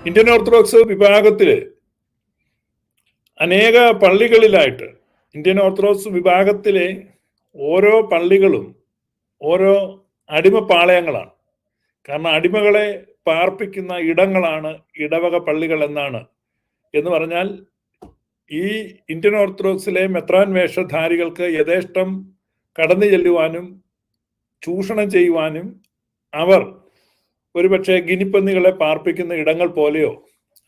Indian orthodox വിഭാഗത്തില് അനേക പള്ളികളിലായിട്ട് Indian orthodox വിഭാഗത്തിലെ ഓരോ പള്ളികളും ഓരോ അടിമപ്പാളയങ്ങളാണ്. കാരണം അടിമകളെ പാർപ്പിക്കുന്ന ഇടങ്ങളാണ് ഇടവക പള്ളികൾ എന്ന് പറഞ്ഞാൽ ഈ ഇന്ത്യൻ ഓർത്തഡോക്സിലെ മെത്രാൻ വേഷധാരികൾക്ക് യഥേഷ്ടം കടന്നു ചെല്ലുവാനും ചൂഷണം ചെയ്യുവാനും അവർ ഒരുപക്ഷെ ഗിനിപ്പന്നികളെ പാർപ്പിക്കുന്ന ഇടങ്ങൾ പോലെയോ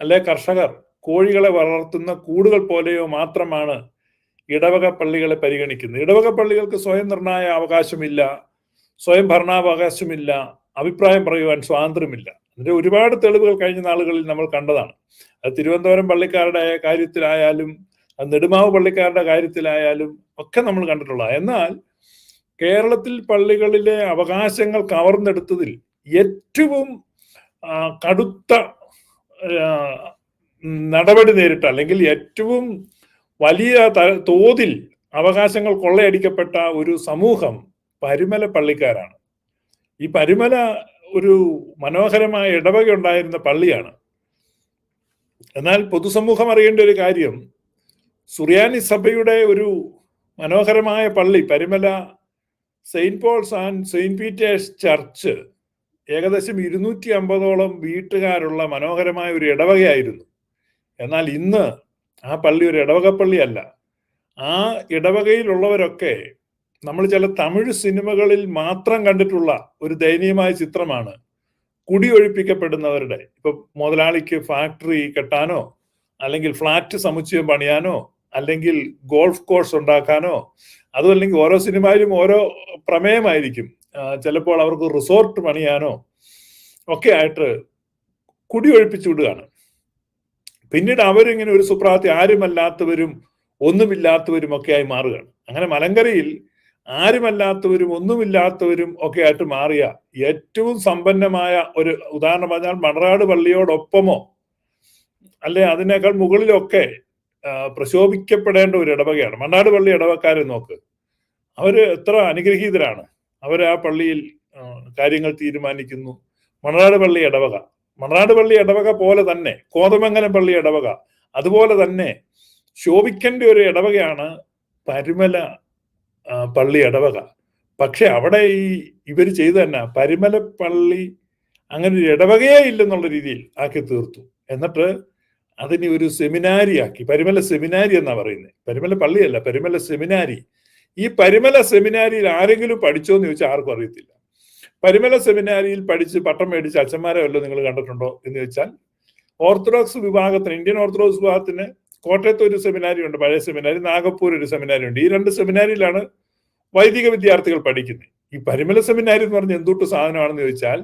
അല്ലെ കർഷകർ കോഴികളെ വളർത്തുന്ന കൂടുകൾ പോലെയോ മാത്രമാണ് ഇടവക പള്ളികളെ പരിഗണിക്കുന്നത്. ഇടവക പള്ളികൾക്ക് സ്വയം നിർണായ അവകാശമില്ല, സ്വയം ഭരണാവകാശമില്ല, അഭിപ്രായം പറയുവാൻ സ്വാതന്ത്ര്യമില്ല. അതിന്റെ ഒരുപാട് തെളിവുകൾ കഴിഞ്ഞ നാളുകളിൽ നമ്മൾ കണ്ടതാണ്. അത് തിരുവനന്തപുരം പള്ളിക്കാരുടെ കാര്യത്തിലായാലും നെടുമാവ് പള്ളിക്കാരുടെ കാര്യത്തിലായാലും ഒക്കെ നമ്മൾ കണ്ടിട്ടുള്ള. എന്നാൽ കേരളത്തിൽ പള്ളികളിലെ അവകാശങ്ങൾ കവർന്നെടുത്തതിൽ ഏറ്റവും കടുത്ത നടപടി നേരിട്ട അല്ലെങ്കിൽ ഏറ്റവും വലിയ തോതിൽ അവകാശങ്ങൾ കൊള്ളയടിക്കപ്പെട്ട ഒരു സമൂഹം പരുമല പള്ളിക്കാരാണ്. ഈ പരുമല ഒരു മനോഹരമായ ഇടവക ഉണ്ടായിരുന്ന പള്ളിയാണ്. എന്നാൽ പൊതുസമൂഹം അറിയേണ്ട ഒരു കാര്യം, സുറിയാനി സഭയുടെ ഒരു മനോഹരമായ പള്ളി Parumala Saint Paul's and Saint Peter's Church ഏകദേശം 250ഓളം വീട്ടുകാരുള്ള മനോഹരമായ ഒരു ഇടവകയായിരുന്നു. എന്നാൽ ഇന്ന് ആ പള്ളി ഒരു ഇടവക പള്ളിയല്ല. ആ ഇടവകയിലുള്ളവരൊക്കെ നമ്മൾ ചില തമിഴ് സിനിമകളിൽ മാത്രം കണ്ടിട്ടുള്ള ഒരു ദയനീയമായ ചിത്രമാണ് കുടിയൊഴിപ്പിക്കപ്പെടുന്നവരുടെ. ഇപ്പൊ മുതലാളിക്ക് ഫാക്ടറി കെട്ടാനോ അല്ലെങ്കിൽ ഫ്ലാറ്റ് സമുച്ചയം പണിയാനോ അല്ലെങ്കിൽ ഗോൾഫ് കോഴ്സ് ഉണ്ടാക്കാനോ അതും അല്ലെങ്കിൽ ഓരോ സിനിമയിലും ഓരോ പ്രമേയമായിരിക്കും. ചിലപ്പോൾ അവർക്ക് റിസോർട്ട് പണിയാനോ ഒക്കെ ആയിട്ട് കുടിയൊഴിപ്പിച്ചു വിടുകയാണ്. പിന്നീട് അവരിങ്ങനെ ഒരു സുപ്രാത്തി ആരുമല്ലാത്തവരും ഒന്നുമില്ലാത്തവരും ഒക്കെ ആയി മാറുകയാണ്. അങ്ങനെ മലങ്കരയിൽ ആരുമല്ലാത്തവരും ഒന്നുമില്ലാത്തവരും ഒക്കെ ആയിട്ട് മാറിയ ഏറ്റവും സമ്പന്നമായ ഒരു ഉദാഹരണം പറഞ്ഞാൽ മണറാട് പള്ളിയോടൊപ്പമോ അല്ലെ അതിനേക്കാൾ മുകളിലൊക്കെ പ്രശോഭിക്കപ്പെടേണ്ട ഒരു ഇടവകയാണ് മണറാട് പള്ളി. ഇടവക്കാരെ നോക്ക്, അവര് എത്ര അനുഗ്രഹീതരാണ്. അവർ ആ പള്ളിയിൽ കാര്യങ്ങൾ തീരുമാനിക്കുന്നു. മണറാട് പള്ളി ഇടവക പോലെ തന്നെ കോതമംഗലം പള്ളി ഇടവക അതുപോലെ തന്നെ ശോഭിക്കേണ്ട ഒരു ഇടവകയാണ് പരുമല പള്ളി ഇടവക. പക്ഷെ അവിടെ ഇവർ ചെയ്തു തന്നെ പരുമല പള്ളി അങ്ങനെ ഒരു ഇടവകയേ ഇല്ലെന്നുള്ള രീതിയിൽ ആക്കി തീർത്തു. എന്നിട്ട് അതിന് ഒരു സെമിനാരി ആക്കി. പരുമല സെമിനാരി എന്നാ പറയുന്നത്, പരുമല പള്ളിയല്ല, പരുമല സെമിനാരി. ഈ പരുമല സെമിനാരിയിൽ ആരെങ്കിലും പഠിച്ചോ എന്ന് ചോദിച്ചാൽ ആർക്കും അറിയത്തില്ല. പരുമല സെമിനാരിയിൽ പഠിച്ച് പട്ടം മേടിച്ച അച്ഛന്മാരെ വല്ലതും നിങ്ങൾ കണ്ടിട്ടുണ്ടോ എന്ന് ചോദിച്ചാൽ ഓർത്തഡോക്സ് വിഭാഗത്തിന്, ഇന്ത്യൻ ഓർത്തഡോക്സ് വിഭാഗത്തിന് കോട്ടയത്ത് ഒരു സെമിനാരി ഉണ്ട്, പഴയ സെമിനാരി, നാഗപ്പൂർ ഒരു സെമിനാരി ഉണ്ട്. ഈ 2 സെമിനാരിയിലാണ് വൈദിക വിദ്യാർത്ഥികൾ പഠിക്കുന്നത്. ഈ പരുമല സെമിനാരി എന്ന് പറഞ്ഞ എന്തൊട്ട് സാധനമാണെന്ന് ചോദിച്ചാൽ,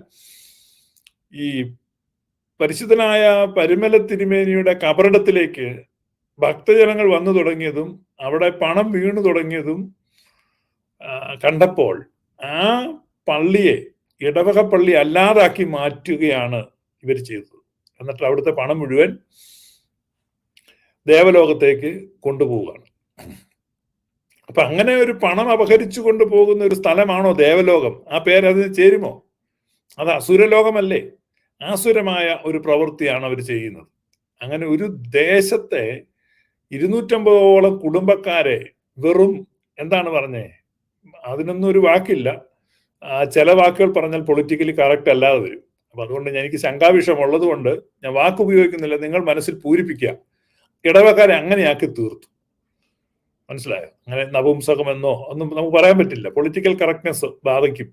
ഈ പരിശുദ്ധനായ പരുമല തിരുമേനിയുടെ കബറിടത്തിലേക്ക് ഭക്തജനങ്ങൾ വന്നു തുടങ്ങിയതും അവിടെ പണം വീണു തുടങ്ങിയതും കണ്ടപ്പോൾ ആ പള്ളിയെ ഇടവക പള്ളി അല്ലാതാക്കി മാറ്റുകയാണ് ഇവർ ചെയ്തത്. എന്നിട്ട് അവിടുത്തെ പണം മുഴുവൻ ദേവലോകത്തേക്ക് കൊണ്ടുപോവുകയാണ്. അപ്പൊ അങ്ങനെ ഒരു പണം അപഹരിച്ചു കൊണ്ടുപോകുന്ന ഒരു സ്ഥലമാണോ ദേവലോകം? ആ പേര് അതിന് ചേരുമോ? അത് അസുരലോകമല്ലേ? ആസുരമായ ഒരു പ്രവൃത്തിയാണ് അവർ ചെയ്യുന്നത്. അങ്ങനെ ഒരു ദേശത്തെ 250ഓളം കുടുംബക്കാരെ വെറും എന്താണ് പറഞ്ഞേ, അതിനൊന്നും ഒരു വാക്കില്ല. ചില വാക്കുകൾ പറഞ്ഞാൽ പൊളിറ്റിക്കലി കറക്റ്റ് അല്ലാതെ വരും. അപ്പൊ അതുകൊണ്ട് എനിക്ക് ശങ്കാവിഷമുള്ളത് കൊണ്ട് ഞാൻ വാക്ക് ഉപയോഗിക്കുന്നില്ല, നിങ്ങൾ മനസ്സിൽ പൂരിപ്പിക്കുക. ഇടവക്കാരെ അങ്ങനെയാക്കി തീർത്തു. മനസ്സിലായോ? അങ്ങനെ നപുംസകമെന്നോ ഒന്നും നമുക്ക് പറയാൻ പറ്റില്ല, പൊളിറ്റിക്കൽ കറക്റ്റ്നെസ് ബാധിക്കും.